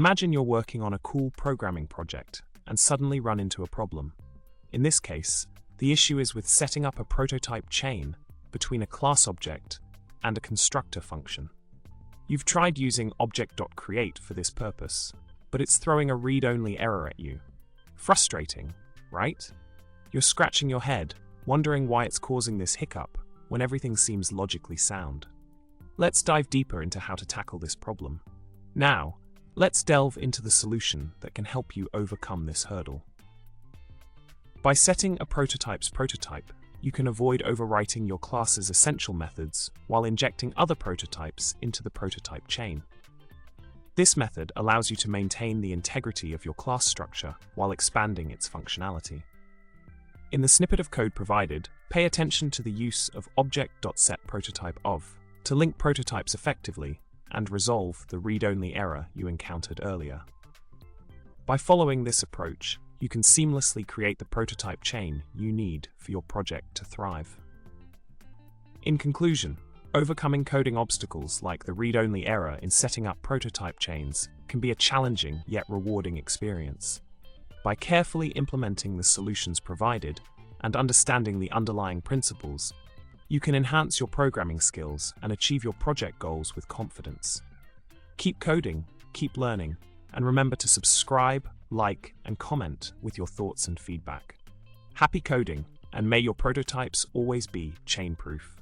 Imagine you're working on a cool programming project and suddenly run into a problem. In this case, the issue is with setting up a prototype chain between a class object and a constructor function. You've tried using object.create for this purpose, but it's throwing a read-only error at you. Frustrating, right? You're scratching your head, wondering why it's causing this hiccup when everything seems logically sound. Let's dive deeper into how to tackle this problem. Now, let's delve into the solution that can help you overcome this hurdle. By setting a prototype's prototype, you can avoid overwriting your class's essential methods while injecting other prototypes into the prototype chain. This method allows you to maintain the integrity of your class structure while expanding its functionality. In the snippet of code provided, pay attention to the use of object.setPrototypeOf to link prototypes effectively and resolve the read-only error you encountered earlier. By following this approach, you can seamlessly create the prototype chain you need for your project to thrive. In conclusion, overcoming coding obstacles like the read-only error in setting up prototype chains can be a challenging yet rewarding experience. By carefully implementing the solutions provided and understanding the underlying principles, you can enhance your programming skills and achieve your project goals with confidence. Keep coding, keep learning, and remember to subscribe, like, and comment with your thoughts and feedback. Happy coding, and may your prototypes always be chain-proof.